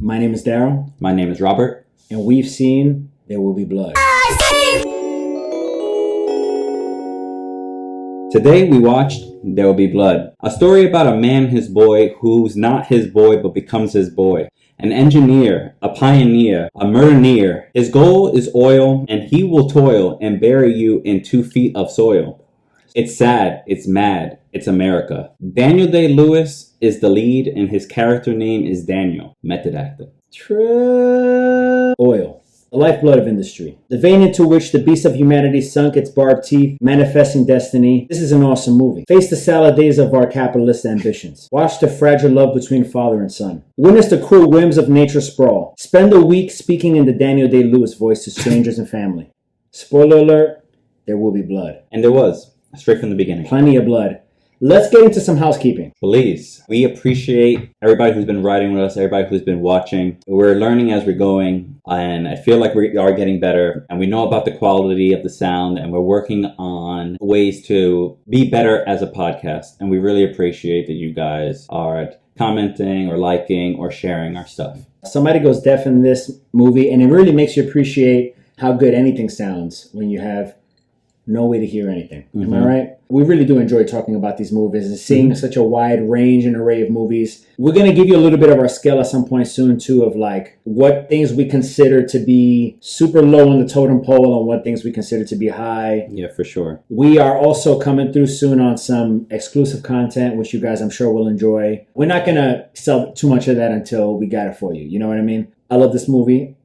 My name is Daryl. My name is Robert. And we've seen There Will Be Blood. Today we watched There Will Be Blood, a story about a man and his boy who's not his boy but becomes his boy. An engineer, a pioneer, a murderer. His goal is oil, and he will toil and bury you in 2 feet of soil. It's sad, it's mad, it's America. Daniel Day-Lewis is the lead, and his character name is Daniel, method actor. Oil, the lifeblood of industry. The vein into which the beast of humanity sunk its barbed teeth, manifesting destiny. This is an awesome movie. Face the salad days of our capitalist ambitions. Watch the fragile love between father and son. Witness the cruel whims of nature sprawl. Spend a week speaking in the Daniel Day-Lewis voice to strangers and family. Spoiler alert, there will be blood. And there was, straight from the beginning. Plenty of blood. Let's get into some housekeeping. Please. We appreciate everybody who's been riding with us, everybody who's been watching. We're learning as we're going, and I feel like we are getting better, and we know about the quality of the sound, and we're working on ways to be better as a podcast, and we really appreciate that you guys are commenting or liking or sharing our stuff. Somebody goes deaf in this movie, and it really makes you appreciate how good anything sounds when you have no way to hear anything. Am I right? We really do enjoy talking about these movies and seeing such a wide range and array of movies. We're going to give you a little bit of our scale at some point soon, too, of like what things we consider to be super low on the totem pole and what things we consider to be high. Yeah, for sure. We are also coming through soon on some exclusive content, which you guys I'm sure will enjoy. We're not going to sell too much of that until we got it for you. You know what I mean? I love this movie.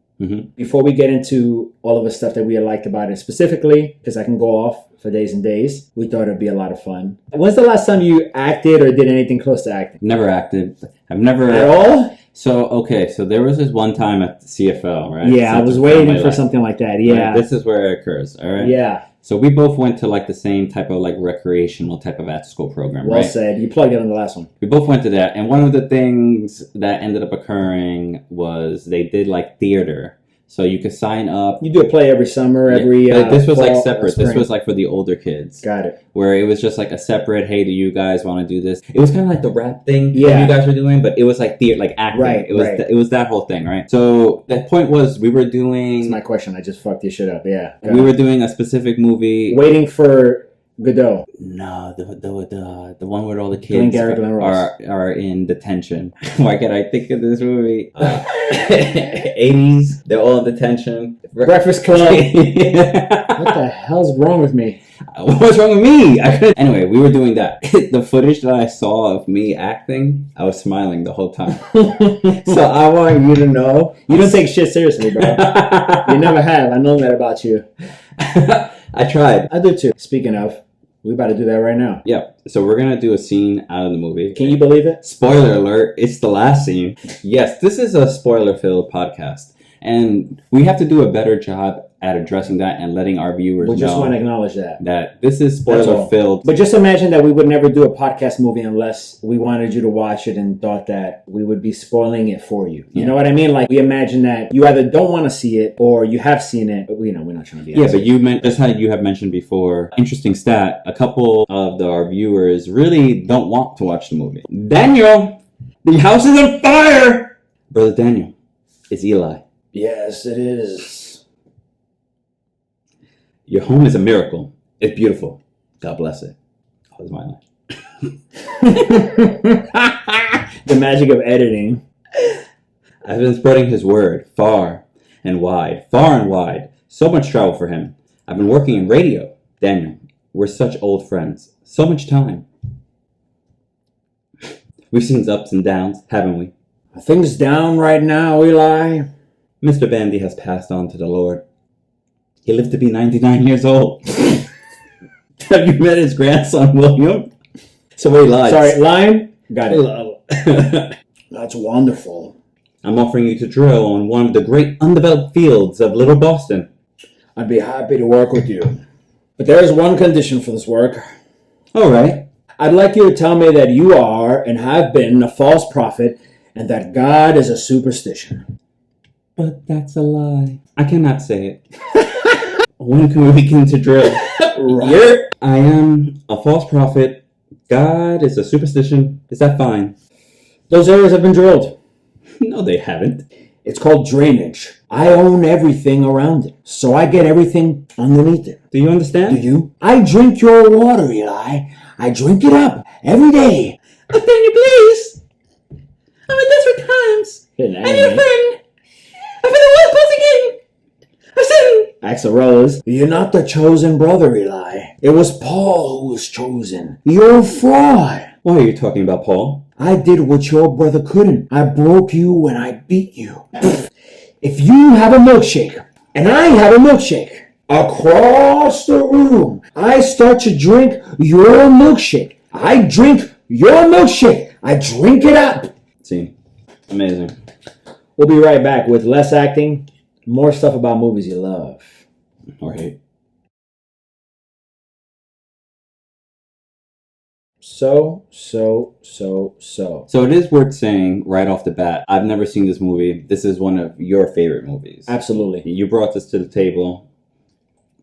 Before we get into all of the stuff that we liked about it specifically, because I can go off for days and days, we thought it'd be a lot of fun. When's the last time you acted or did anything close to acting? Never acted. I've never... At all? So there was this one time at the CFL, right? Yeah, I was waiting for something like that, yeah. Right? This is where it occurs, all right? Yeah. So we both went to like the same type of like recreational type of after-school program, right? Well said. You plugged it on the last one. We both went to that, and one of the things that ended up occurring was they did like theater. So you could sign up. You do a play every summer, every but this was fall, like separate. This was like for the older kids. Got it. Where it was just like a separate, hey, do you guys want to do this? It was kind of like the rap thing that you guys were doing, but it was like theater, like acting. Right, It was that whole thing, right? So the point was we were doing... That's my question. I just fucked your shit up, yeah. We were doing a specific movie. Waiting for Godot. No, the one where all the kids are in detention. Why can't I think of this movie? 80s, they're all in detention. Breakfast Club. What the hell's wrong with me? What's wrong with me? Anyway, we were doing that. The footage that I saw of me acting, I was smiling the whole time. So I want you to know. You don't take shit seriously, bro. You never have. I know that about you. I tried. I do too. Speaking of, we about to do that right now. Yeah. So we're going to do a scene out of the movie. Can you believe it? Spoiler alert. It's the last scene. Yes, this is a spoiler-filled podcast. And we have to do a better job at addressing that and letting our viewers know. We just want to acknowledge that this is spoiler-filled. But just imagine that we would never do a podcast movie unless we wanted you to watch it and thought that we would be spoiling it for you. You know what I mean? Like, we imagine that you either don't want to see it or you have seen it, but we're not trying to be but you meant, just how you have mentioned before, interesting stat, a couple of our viewers really don't want to watch the movie. Daniel, the house is on fire! Brother Daniel, it's Eli. Yes, it is. Your home is a miracle. It's beautiful. God bless it. That was my line. The magic of editing. I've been spreading his word far and wide. So much travel for him. I've been working in radio. Daniel, we're such old friends. So much time. We've seen ups and downs, haven't we? Are things down right now, Eli? Mr. Bandy has passed on to the Lord. He lived to be 99 years old. Have you met his grandson, William? So he lied. Sorry, line? Got it. That's wonderful. I'm offering you to drill on one of the great undeveloped fields of Little Boston. I'd be happy to work with you. But there is one condition for this work. All right. I'd like you to tell me that you are and have been a false prophet and that God is a superstition. But that's a lie. I cannot say it. When can we begin to drill? Right. I am a false prophet. God is a superstition. Is that fine? Those areas have been drilled. No, they haven't. It's called drainage. I own everything around it, so I get everything underneath it. Do you understand? Do you? I drink your water, Eli. I drink it up every day. Oh, Daniel, please. I'm in desperate times. I need a friend. I'm in the worst place again. I'm sitting. Axl Rose, you're not the chosen brother, Eli. It was Paul who was chosen. You're a fraud. Why are you talking about Paul? I did what your brother couldn't. I broke you when I beat you. If you have a milkshake, and I have a milkshake, across the room, I start to drink your milkshake. I drink your milkshake. I drink it up. See? Amazing. We'll be right back with less acting, more stuff about movies you love. Or hate. So. So it is worth saying right off the bat, I've never seen this movie. This is one of your favorite movies. Absolutely. You brought this to the table,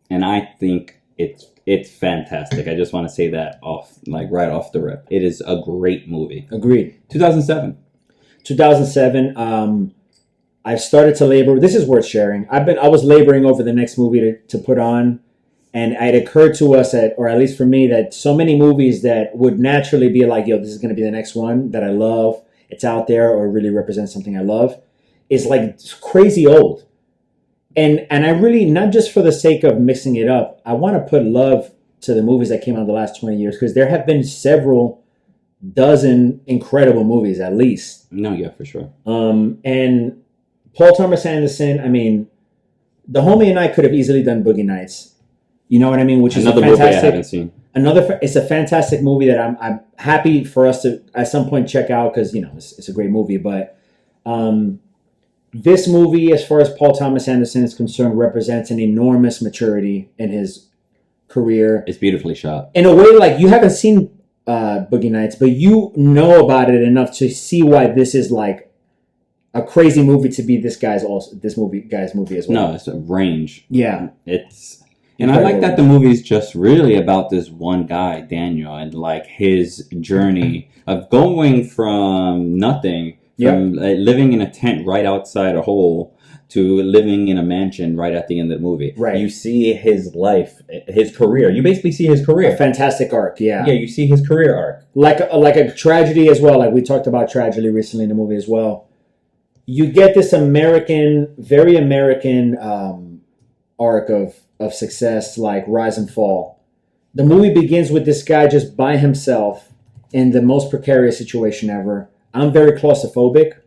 and I think it's fantastic. I just want to say that right off the rip. It is a great movie. Agreed. 2007. 2007. I've started to labor. This is worth sharing. I was laboring over the next movie to put on. And it occurred to us or at least for me, that so many movies that would naturally be like, yo, this is going to be the next one that I love, it's out there, or really represents something I love, is like crazy old. And I really, not just for the sake of mixing it up, I want to put love to the movies that came out in the last 20 years, because there have been several dozen incredible movies, at least. No, yeah, for sure. And Paul Thomas Anderson, I mean, the homie and I could have easily done Boogie Nights. You know what I mean? Which is another movie I haven't seen. It's a fantastic movie that I'm happy for us to at some point check out, because it's a great movie. But this movie, as far as Paul Thomas Anderson is concerned, represents an enormous maturity in his career. It's beautifully shot. In a way, like, you haven't seen Boogie Nights, but you know about it enough to see why this is like a crazy movie to be this guy's movie as well. No, it's a range. Yeah, And I like that the movie is just really about this one guy, Daniel, and like his journey of going from nothing, from living in a tent right outside a hole, to living in a mansion right at the end of the movie. Right. You see his life, his career. You basically see his career. A fantastic arc, yeah. Yeah, you see his career arc. Like a tragedy as well. Like we talked about tragedy recently in the movie as well. You get this very American arc of success, like rise and fall. The movie begins with this guy just by himself in the most precarious situation ever. I'm very claustrophobic.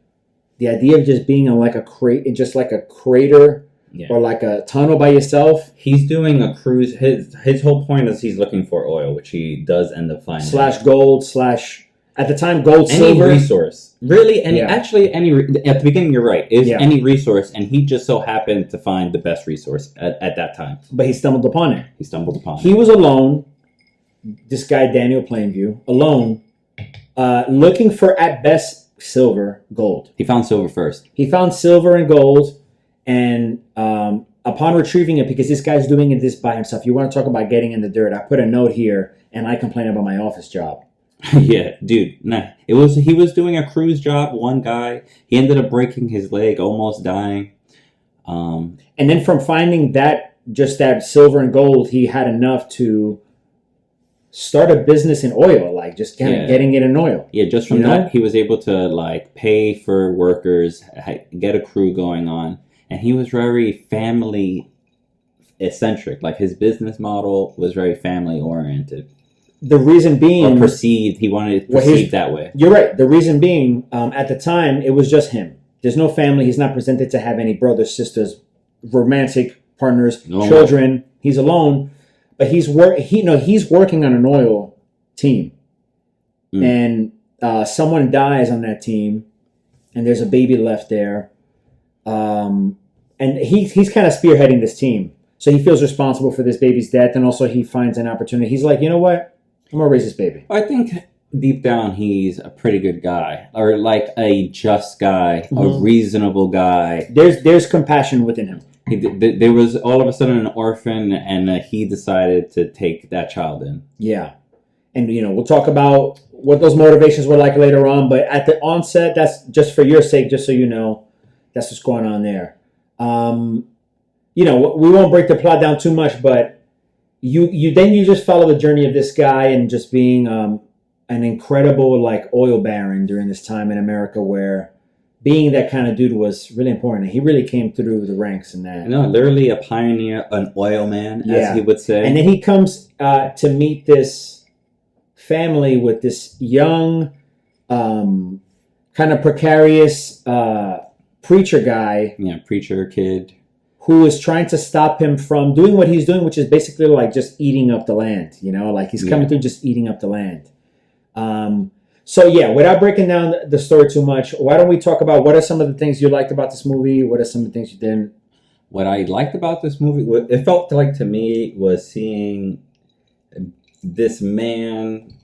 The idea of just being in like a crater or like a tunnel by yourself. He's doing a cruise. His whole point is he's looking for oil, which he does end up finding. /gold / at the time gold, silver, any resource. Really, any at the beginning, you're right. Any resource, and he just so happened to find the best resource at that time. But he stumbled upon it. He was alone. This guy Daniel Plainview, alone, looking for at best silver, gold. He found silver first. He found silver and gold, and upon retrieving it, because this guy's doing this by himself. You want to talk about getting in the dirt? I put a note here, and I complain about my office job. Yeah, dude. Nah. He was doing a cruise job, one guy. He ended up breaking his leg, almost dying. And then from finding that silver and gold, he had enough to start a business in oil, like just kind of getting it in oil. Yeah, just from that, he was able to like pay for workers, get a crew going on. And he was very family eccentric. Like his business model was very family oriented. The reason being... Or perceived. He wanted it perceived that way. You're right. The reason being, at the time, it was just him. There's no family. He's not presented to have any brothers, sisters, romantic partners, children. He's alone. But he's working on an oil team. And someone dies on that team. And there's a baby left there. And he's kind of spearheading this team. So he feels responsible for this baby's death. And also he finds an opportunity. He's like, you know what? I'm going to raise this baby. I think deep down he's a pretty good guy. Or like a just guy. A reasonable guy. There's compassion within him. There was all of a sudden an orphan, and he decided to take that child in. Yeah. and we'll talk about what those motivations were like later on. But at the onset, that's just for your sake, just so you know, that's what's going on there. We won't break the plot down too much, but you just follow the journey of this guy and just being an incredible like oil baron during this time in America, where being that kind of dude was really important. He really came through the ranks in that. Literally a pioneer, an oil man, as he would say. And then he comes to meet this family with this young, kind of precarious preacher guy. Yeah, preacher kid. Who is trying to stop him from doing what he's doing, which is basically like just eating up the land. Like he's coming through just eating up the land. So without breaking down the story too much, why don't we talk about what are some of the things you liked about this movie? What are some of the things you didn't? What I liked about this movie, what it felt like to me, was seeing this man,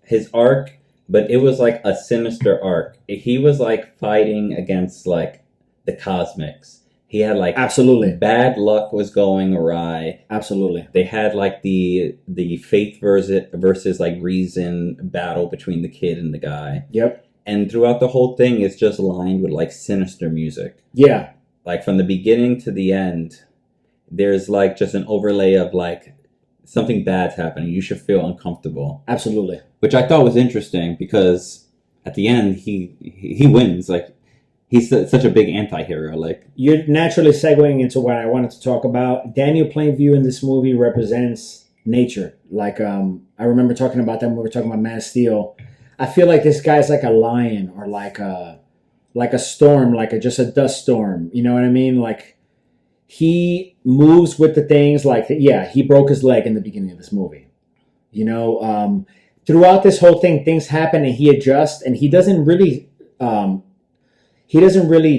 his arc, but it was like a sinister arc. He was like fighting against like the cosmics. He had like absolutely bad luck was going awry. Absolutely, they had like the faith versus like reason battle between the kid and the guy. Yep. And throughout the whole thing, it's just lined with like sinister music. Yeah. Like from the beginning to the end, there's like just an overlay of like something bad's happening. You should feel uncomfortable. Absolutely. Which I thought was interesting because at the end he wins. Like. He's such a big anti-hero. Like, you're naturally segueing into what I wanted to talk about. Daniel Plainview in this movie represents nature. Like, I remember talking about that when we were talking about Man of Steel. I feel like this guy's like a lion or like a storm, just a dust storm. You know what I mean? Like, he moves with the things. Like, he broke his leg in the beginning of this movie. Throughout this whole thing, things happen and he adjusts, and he doesn't really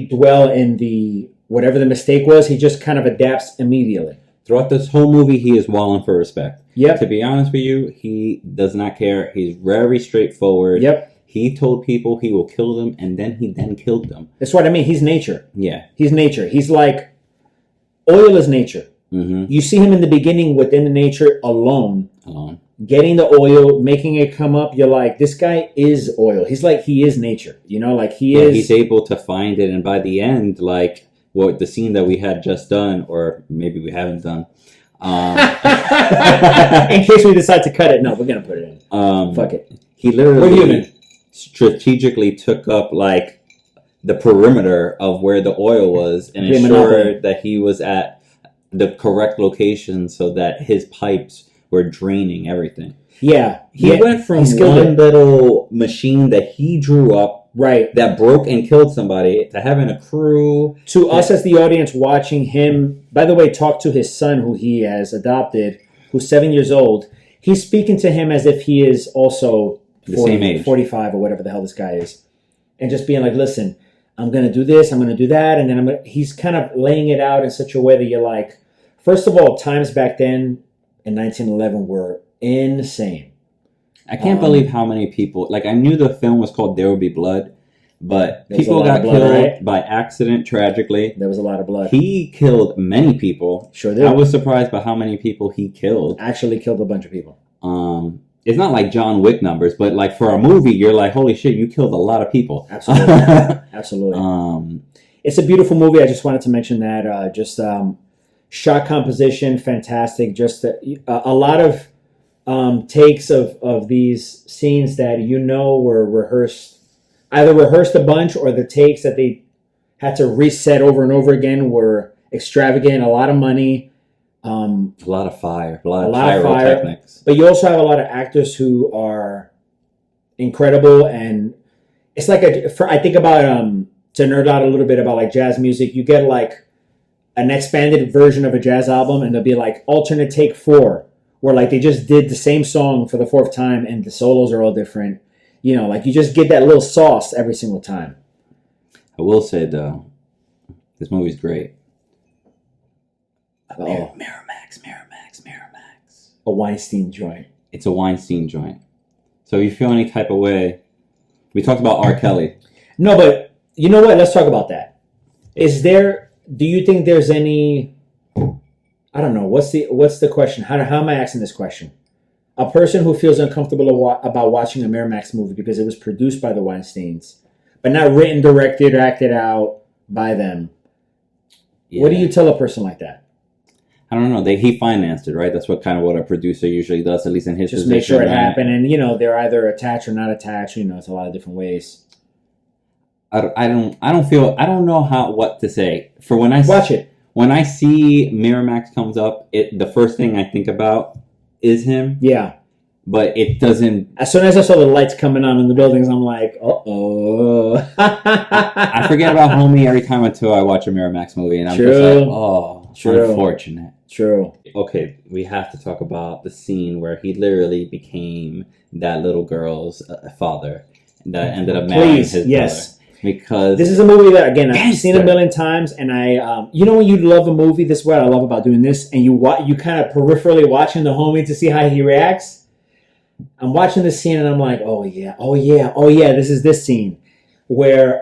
dwell in the whatever the mistake was. He just kind of adapts immediately. Throughout this whole movie, he is walling for respect. Yep. To be honest with you, he does not care. He's very straightforward. Yep. He told people he will kill them, and then he killed them. That's what I mean. He's nature. Yeah. He's nature. He's like, oil is nature. Mm-hmm. You see him in the beginning within the nature alone. Getting the oil, making it come up. You're like, this guy is oil. He's like, he is nature. Like he is. He's able to find it, and by the end, like the scene that we had just done, or maybe we haven't done. In case we decide to cut it, no, we're gonna put it in. Fuck it. He literally strategically took up like the perimeter of where the oil was, and ensured that he was at the correct location so that his pipes were draining everything. Yeah. He went from one little machine that he drew up, right, that broke and killed somebody, to having a crew. To us as the audience watching him, by the way, talk to his son who he has adopted, who's 7 years old. He's speaking to him as if he is also the same age, 45 or whatever the hell this guy is. And just being like, listen, I'm going to do this, I'm going to do that. And then he's kind of laying it out in such a way that you're like, first of all, times back then, in 1911 were insane. I can't believe how many people, like I knew the film was called There Will Be Blood, but people got killed by accident, tragically. There was a lot of blood. He killed many people. Sure did. I was surprised by how many people he killed. Actually killed a bunch of people. It's not like John Wick numbers, but like for a movie, you're like, holy shit, you killed a lot of people. Absolutely. Absolutely. It's a beautiful movie. I just wanted to mention that. Shot composition, fantastic. Just a lot of takes of these scenes that were rehearsed, either rehearsed a bunch or the takes that they had to reset over and over again were extravagant. A lot of money, a lot of fire, a lot of pyrotechnics. But you also have a lot of actors who are incredible, and it's like I think about to nerd out a little bit about like jazz music. You get like an expanded version of a jazz album, and there'll be like alternate take 4, where like they just did the same song for the 4th time and the solos are all different. Like you just get that little sauce every single time. I will say though, this movie's great. Miramax. A Weinstein joint. It's a Weinstein joint. So if you feel any type of way, we talked about R. Kelly. No, but you know what? Let's talk about that. Do you think there's any? I don't know. What's the question? How am I asking this question? A person who feels uncomfortable about watching a Miramax movie because it was produced by the Weinsteins, but not written, directed, or acted out by them. Yeah. What do you tell a person like that? I don't know. He financed it, right? That's what a producer usually does, at least in his just position. Just make sure it happened, and they're either attached or not attached. It's a lot of different ways. I don't know what to say. For when I watch it, when I see Miramax comes up, the first thing I think about is him. Yeah. But it doesn't... As soon as I saw the lights coming on in the buildings, I'm like, uh-oh. I forget about Homie every time until I watch a Miramax movie, and I'm just like, oh, unfortunate. True. Okay, we have to talk about the scene where he literally became that little girl's father that ended up marrying his brother. Because this is a movie that, again, I've seen a million times, and I, when you love a movie, this is what I love about doing this, and you kind of peripherally watching the homie to see how he reacts. I'm watching this scene, and I'm like, oh yeah, this is this scene where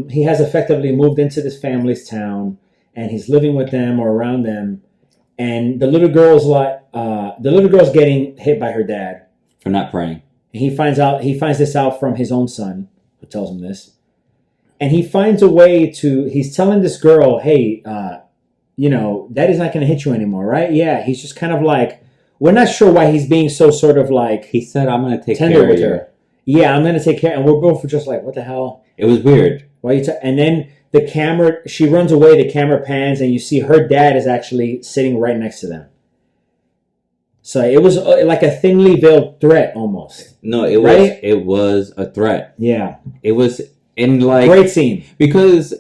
he has effectively moved into this family's town, and he's living with them or around them, and the little girl's getting hit by her dad for not praying. And he finds this out from his own son, who tells him this. And he finds a way he's telling this girl, hey, daddy's not going to hit you anymore, right? Yeah, he's just kind of like, we're not sure why he's being so sort of like... He said, I'm going to take care of you. Yeah, I'm going to take care. And we're both just like, what the hell? It was weird. Why you? And then the camera, she runs away, the camera pans, and you see her dad is actually sitting right next to them. So it was like a thinly veiled threat almost. No, it was a threat. Yeah. It was... And like, great scene, because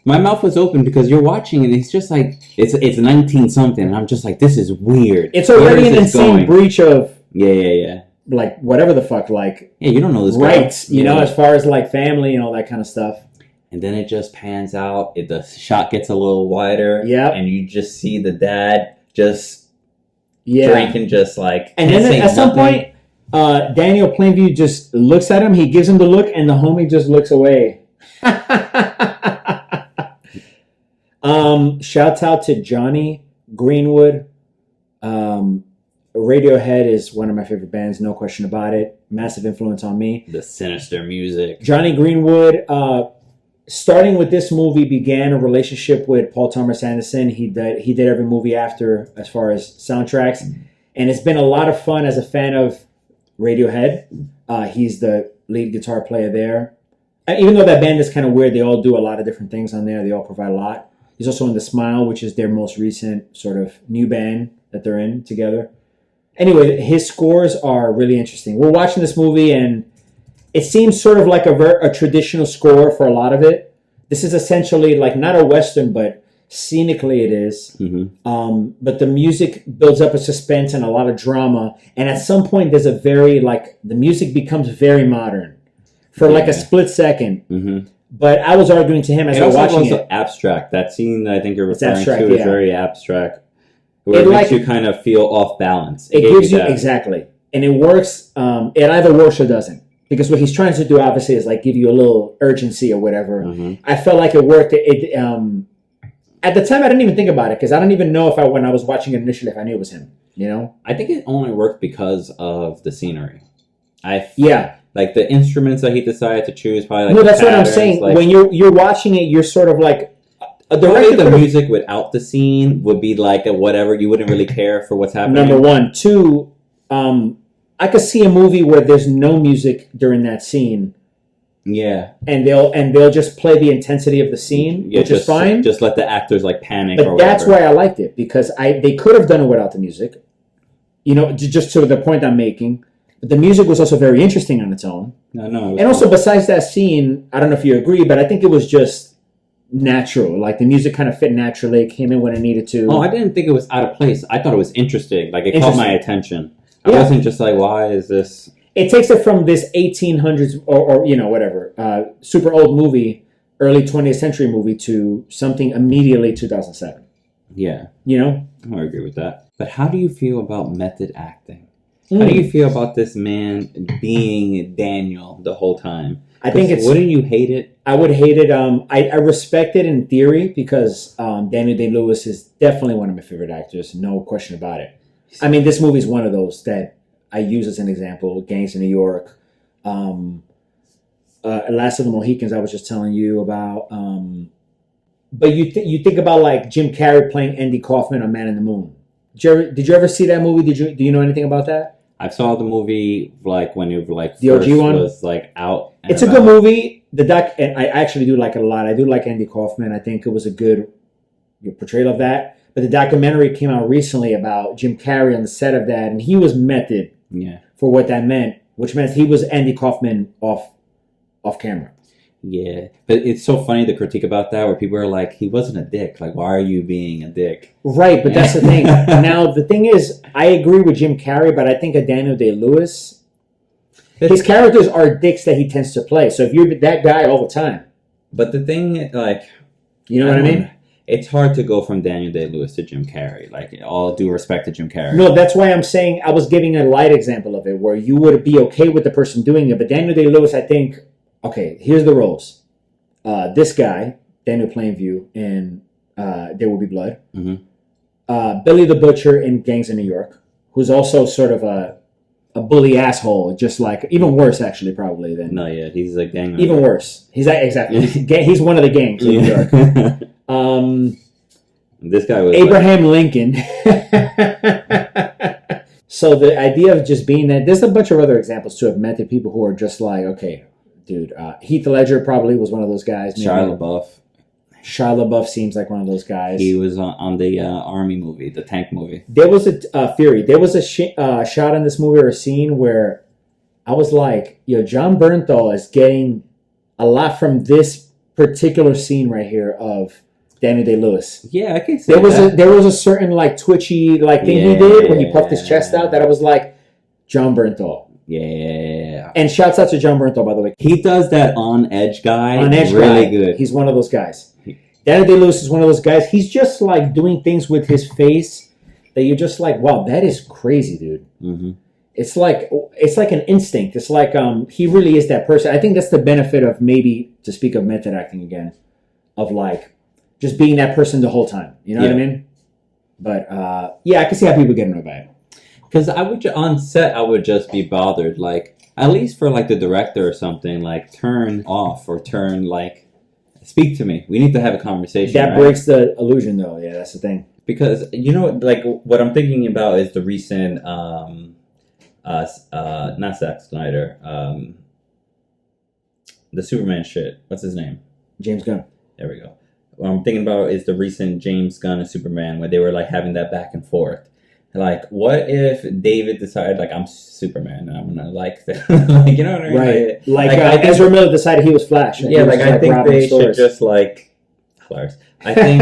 my mouth was open because you're watching and it's just like it's 19 something and I'm just like, this is weird. It's already an insane breach of like whatever the fuck, like you don't know this rights, as far as like family and all that kind of stuff. And then it just pans out. The shot gets a little wider. Yeah, and you just see the dad just drinking, just like, and then at some point. Daniel Plainview just looks at him. He gives him the look, and the homie just looks away. Shouts out to Johnny Greenwood. Radiohead is one of my favorite bands, no question about it. Massive influence on me. The sinister music. Johnny Greenwood, starting with this movie, began a relationship with Paul Thomas Anderson. He did every movie after, as far as soundtracks, and it's been a lot of fun as a fan of Radiohead. He's the lead guitar player there. Even though that band is kind of weird, they all do a lot of different things on there. They all provide a lot. He's also in The Smile, which is their most recent sort of new band that they're in together. Anyway, his scores are really interesting. We're watching this movie, and it seems sort of like a traditional score for a lot of it. This is essentially like not a Western, but scenically it is. Mm-hmm. But the music builds up a suspense and a lot of drama. And at some point, there's the music becomes very modern for like a split second. Mm-hmm. But I was arguing to him as I was watching it. Abstract. That scene that I think you're referring to is very abstract. Where it makes you kind of feel off balance. It gives you, exactly. And it works. It either works or doesn't. Because what he's trying to do, obviously, is like give you a little urgency or whatever. Mm-hmm. I felt like it worked. At the time, I didn't even think about it because I don't even know when I was watching it initially, if I knew it was him. I think it only worked because of the scenery. Like the instruments that he decided to choose, probably like. No, that's what I'm saying. Like, when you're watching it, you're sort of like. The music without the scene would be like a whatever. You wouldn't really care for what's happening. Number one, two. I could see a movie where there's no music during that scene. Yeah, and they'll just play the intensity of the scene, which is fine. Just let the actors like panic. But that's why I liked it because they could have done it without the music. Just to the point I'm making. But the music was also very interesting on its own. No. And also, besides that scene, I don't know if you agree, but I think it was just natural. Like the music kind of fit naturally, came in when it needed to. Oh, I didn't think it was out of place. I thought it was interesting. Like it caught my attention. I wasn't just like, why is this? It takes it from this 1800s or whatever, super old movie, early 20th century movie to something immediately 2007. Yeah. I agree with that. But how do you feel about method acting? How do you feel about this man being Daniel the whole time? I think wouldn't you hate it? I would hate it. I respect it in theory because Daniel Day-Lewis is definitely one of my favorite actors. No question about it. I mean, this movie is one of those that I use as an example, Gangs of New York, Last of the Mohicans. I was just telling you about. But you think about like Jim Carrey playing Andy Kaufman on Man in the Moon. Did you ever see that movie? Do you know anything about that? I saw the movie like when it like the first OG one was like out. It's a good movie. And I actually do like it a lot. I do like Andy Kaufman. I think it was a good portrayal of that. But the documentary came out recently about Jim Carrey on the set of that, and he was method for what that meant, which meant he was Andy Kaufman off camera. Yeah, but it's so funny the critique about that where people are like, he wasn't a dick. Like, why are you being a dick? Right, but that's the thing. Now, the thing is, I agree with Jim Carrey, but I think of Daniel Day-Lewis, his characters are dicks that he tends to play. So if you're that guy all the time. But the thing, like... You know what I mean? It's hard to go from Daniel Day-Lewis to Jim Carrey. Like, all due respect to Jim Carrey. No, that's why I'm saying I was giving a light example of it, where you would be okay with the person doing it. But Daniel Day-Lewis, I think... Okay, here's the roles. This guy, Daniel Plainview, in There Will Be Blood. Mm-hmm. Billy the Butcher in Gangs of New York, who's also sort of a bully asshole, just like, even worse actually probably than... No, yeah, he's a gang member. Even worse. Exactly. He's one of the gangs in New York. This guy was... Abraham Lincoln. So the idea of just being that... There's a bunch of other examples too of method people who are just like, okay... Dude, Heath Ledger probably was one of those guys. Shia LaBeouf. Shia LaBeouf seems like one of those guys. He was on the army movie, the tank movie. There was a Fury. There was a shot in this movie or a scene where I was like, John Bernthal is getting a lot from this particular scene right here of Daniel Day-Lewis. Yeah, I can see There was a certain like twitchy like thing he did when he puffed his chest out that I was like, John Bernthal. Yeah. And shouts out to John Bernthal, by the way. He does that on-edge guy really good. He's one of those guys. Daniel Day-Lewis is one of those guys. He's just like doing things with his face that you're just like, wow, that is crazy, dude. Mm-hmm. It's like an instinct. It's like he really is that person. I think that's the benefit of, maybe to speak of method acting again, of like just being that person the whole time. You know what I mean? But I can see how people get annoyed by it. Because on set, I would just be bothered. Like, at least for like the director or something, like turn off or turn like, speak to me. We need to have a conversation. That breaks the illusion, though. Yeah, that's the thing. Because like what I'm thinking about is the recent, not Zack Snyder, the Superman shit. What's his name? James Gunn. There we go. What I'm thinking about is the recent James Gunn and Superman, where they were like having that back and forth. Like, what if David decided, like, I'm Superman and I'm gonna like that? Like, you know what I mean? Right. Like Ezra Miller decided he was Flash. Yeah, like, I think they should just, like, hilarious. I think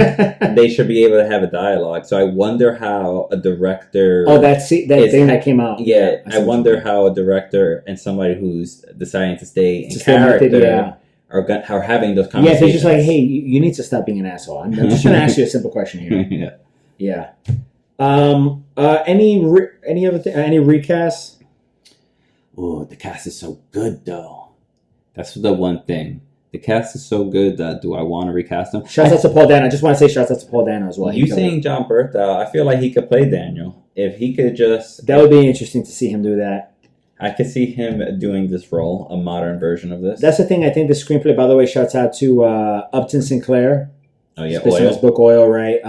they should be able to have a dialogue. So I wonder how a director... Oh, that thing that came out. Yeah, I wonder how a director and somebody who's deciding to stay in character are having those conversations. Yeah, they're just like, hey, you need to stop being an asshole. I'm just going to ask you a simple question here. Yeah. Any recasts? Oh, the cast is so good, though. That's the one thing. The cast is so good that do I want to recast them? Shouts out to Paul Dano. I just want to say shouts out to Paul Dano as well. You saying John Bernthal, I feel like he could play Daniel. If he could just... That would be interesting to see him do that. I could see him doing this role, a modern version of this. That's the thing. I think the screenplay, by the way, shouts out to Upton Sinclair. Oh, yeah, Oil. His book, Oil, right?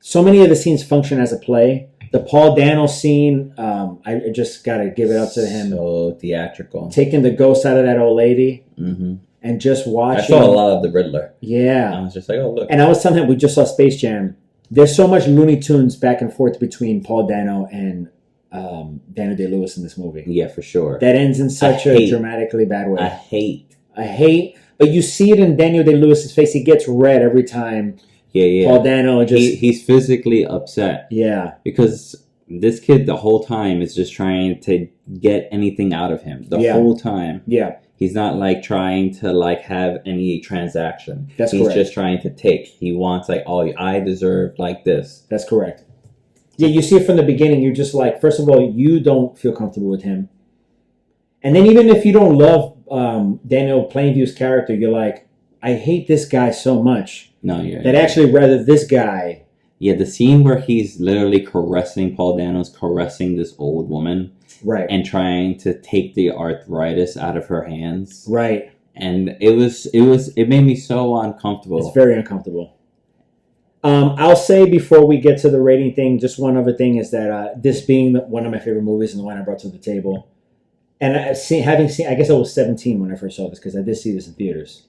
So many of the scenes function as a play. The Paul Dano scene, I just got to give it up to him. So theatrical. Taking the ghost out of that old lady and just watching. I saw a lot of the Riddler. Yeah. I was just like, oh, look. And I was telling him, we just saw Space Jam. There's so much Looney Tunes back and forth between Paul Dano and Daniel Day-Lewis in this movie. Yeah, for sure. That ends in such a dramatically bad way. I hate. But you see it in Daniel Day-Lewis's face. He gets red every time. Yeah. Paul Dano just... He's physically upset. Yeah. Because this kid the whole time is just trying to get anything out of him. The whole time. Yeah. He's not like trying to like have any transaction. That's He's correct. just trying to take. He wants like, oh, I deserve like this. That's correct. Yeah, you see it from the beginning. You're just like, first of all, you don't feel comfortable with him. And then even if you don't love Daniel Plainview's character, you're like, I hate this guy so much. No, yeah. That actually rather this guy Yeah, the scene where he's literally Paul Dano's caressing this old woman. Right. And trying to take the arthritis out of her hands. Right. And it made me so uncomfortable. It's very uncomfortable. I'll say before we get to the rating thing, just one other thing is that this being one of my favorite movies and the one I brought to the table, and having seen, I guess I was 17 when I first saw this because I did see this in theaters.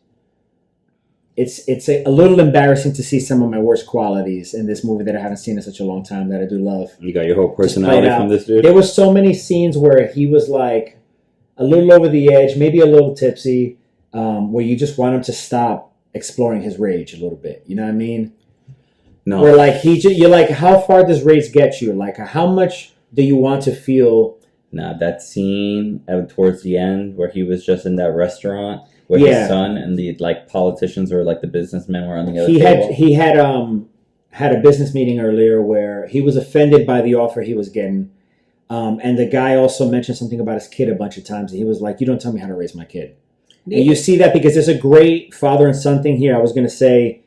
It's a little embarrassing to see some of my worst qualities in this movie that I haven't seen in such a long time that I do love. You got your whole personality from this dude? There was so many scenes where he was like a little over the edge, maybe a little tipsy, where you just want him to stop exploring his rage a little bit. You know what I mean? No. Where like you're like, how far does rage get you? Like, how much do you want to feel? Nah, that scene towards the end where he was just in that restaurant where his son and the like politicians or like the businessmen were on the other table. He had a business meeting earlier where he was offended by the offer he was getting, and the guy also mentioned something about his kid a bunch of times. And he was like, "You don't tell me how to raise my kid." Yeah. And you see that because there's a great father and son thing here. I was going to say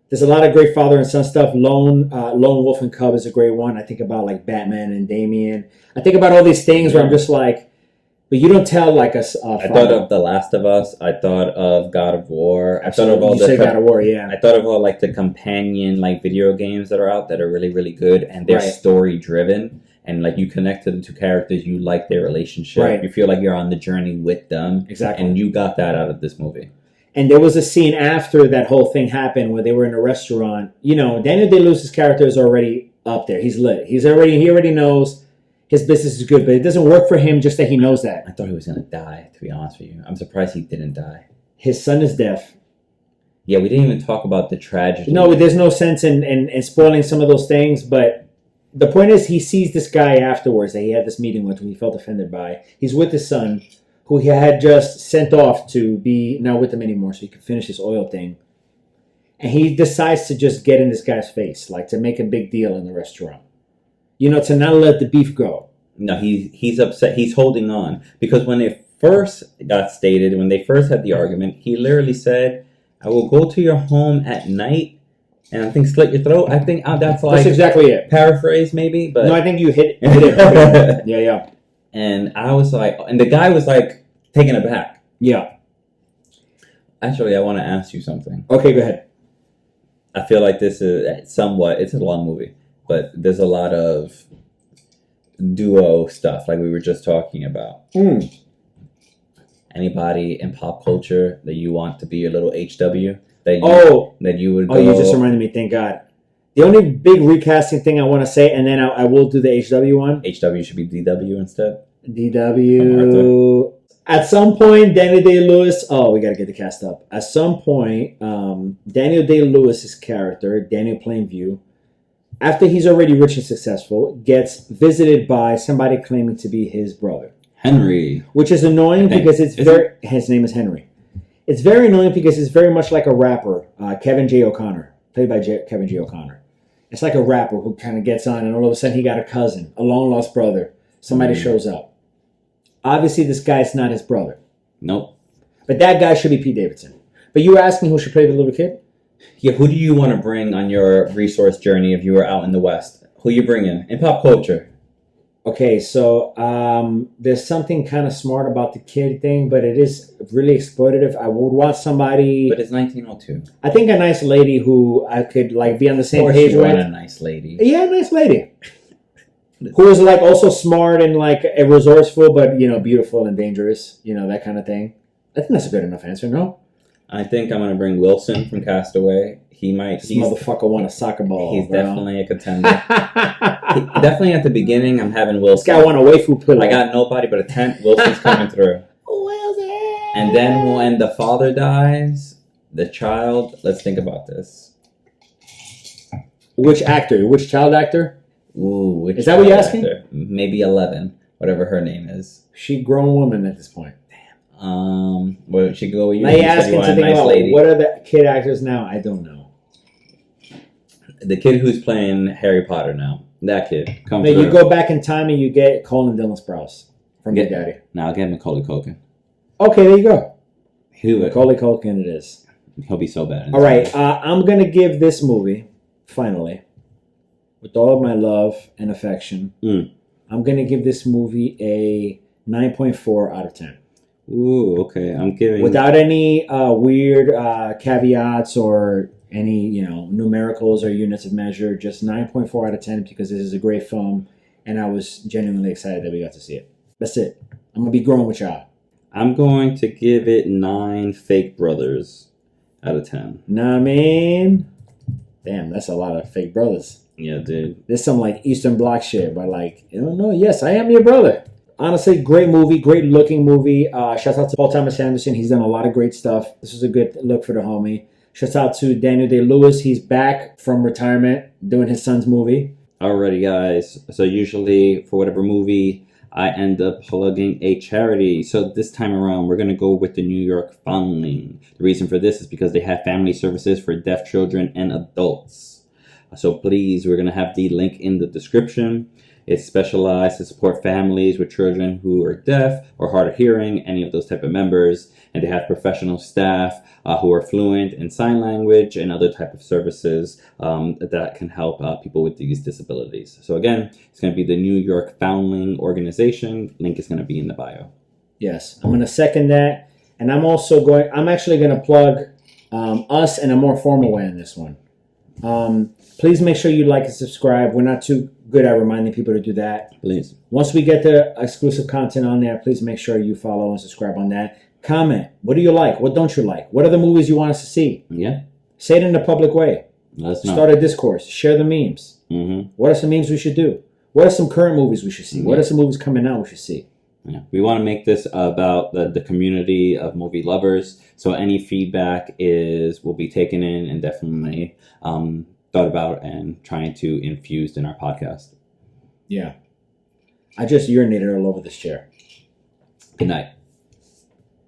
there's a lot of great father and son stuff. Lone Wolf and Cub is a great one. I think about like Batman and Damien. I think about all these things where I'm just like, but you don't tell like a I thought of The Last of Us. I thought of God of War. Absolutely. I thought of all God of War, yeah. I thought of all like the companion like video games that are out that are really, really good and they're story driven and like you connect to the two characters, you like their relationship. Right. You feel like you're on the journey with them. Exactly. And you got that out of this movie. And there was a scene after that whole thing happened where they were in a restaurant. You know, Daniel Day-Lewis's character is already up there. He's lit. He already knows his business is good, but it doesn't work for him just that he knows that. I thought he was going to die, to be honest with you. I'm surprised he didn't die. His son is deaf. Yeah, we didn't even talk about the tragedy. No, there's no sense in spoiling some of those things, but the point is he sees this guy afterwards that he had this meeting with who he felt offended by. He's with his son, who he had just sent off to be not with him anymore so he could finish his oil thing. And he decides to just get in this guy's face, like to make a big deal in the restaurant. You know, to not let the beef go. No, he's upset. He's holding on. Because when it first got stated, when they first had the argument, he literally said, "I will go to your home at night and I think slit your throat." I think that's exactly it. Paraphrase maybe, but... No, I think you hit it. Yeah. And I was like... And the guy was like taken aback. Yeah. Actually, I want to ask you something. Okay, go ahead. I feel like this is somewhat... It's a long movie. But there's a lot of duo stuff like we were just talking about. Anybody in pop culture that you want to be a little HW? That you would go... Oh, you just reminded me, thank God. The only big recasting thing I want to say, and then I will do the HW one. HW should be DW instead. DW. At some point, Daniel Day-Lewis... Oh, we got to get the cast up. At some point, Daniel Day-Lewis's character, Daniel Plainview, after he's already rich and successful, gets visited by somebody claiming to be his brother. Henry. Which is annoying because his name is Henry. It's very annoying because it's very much like a rapper, Kevin J. O'Connor, played by Kevin J. O'Connor. It's like a rapper who kind of gets on and all of a sudden he got a cousin, a long-lost brother. Somebody shows up. Obviously, this guy's not his brother. Nope. But that guy should be Pete Davidson. But you were asking who should play the little kid? Yeah, who do you want to bring on your resource journey if you were out in the West? Who you bringing in pop culture? Okay, so there's something kind of smart about the kid thing, but it is really exploitative. I would want somebody... But it's 1902. I think a nice lady who I could like be on the same page with. A nice lady. Yeah, a nice lady. Who is like also smart and like resourceful, but you know, beautiful and dangerous. You know, that kind of thing. I think that's a good enough answer, no? I think I'm going to bring Wilson from Castaway. He might... This motherfucker won a soccer ball. He's definitely a contender. Definitely at the beginning, I'm having Wilson. This guy won a waifu pillow. I got nobody but a tent. Wilson's coming through. Wilson! And then when the father dies, the child... Let's think about this. Which actor? Which child actor? Ooh, is that what you're asking? Actor? Maybe 11, whatever her name is. She grown woman at this point. Where she go? Now you're asking to think about what are the kid actors now? I don't know. The kid who's playing Harry Potter now. That kid. Now you go back in time and you get Colin Dylan Sprouse from Big Daddy. Now I'll get Macaulay Culkin. Okay, there you go. Who? Macaulay Culkin it is. He'll be so bad. All right, I'm going to give this movie, finally, with all of my love and affection, Mm. I'm going to give this movie a 9.4 out of 10. Ooh, okay. I'm giving... Without any weird caveats or any, numericals or units of measure, just 9.4 out of 10 because this is a great film, and I was genuinely excited that we got to see it. That's it. I'm going to be growing with y'all. I'm going to give it 9 fake brothers out of 10. Know what I mean? Damn, that's a lot of fake brothers. Yeah, dude. There's some like Eastern Bloc shit, but like, no, yes, I am your brother. Honestly, great movie, great looking movie. Shouts out to Paul Thomas Anderson. He's done a lot of great stuff. This was a good look for the homie. Shouts out to Daniel Day-Lewis. He's back from retirement doing his son's movie. Alrighty, guys. So usually for whatever movie, I end up plugging a charity. So this time around, we're going to go with the New York Foundling. The reason for this is because they have family services for deaf children and adults. So please, we're going to have the link in the description. It's specialized to support families with children who are deaf or hard of hearing, any of those type of members. And they have professional staff who are fluent in sign language and other type of services that can help people with these disabilities. So again, it's going to be the New York Foundling Organization. Link is going to be in the bio. Yes, I'm going to second that. And I'm actually going to plug us in a more formal way in this one. Please make sure you like and subscribe. We're not too good at reminding people to do that. Please. Once we get the exclusive content on there, please make sure you follow and subscribe on that. Comment. What do you like? What don't you like? What are the movies you want us to see? Yeah. Say it in a public way. Let us know. Start a discourse. Share the memes. Mm-hmm. What are some memes we should do? What are some current movies we should see? What are some movies coming out we should see? Yeah. We want to make this about the community of movie lovers. So any feedback will be taken in and definitely thought about and trying to infuse in our podcast. Yeah. I just urinated all over this chair. Good night.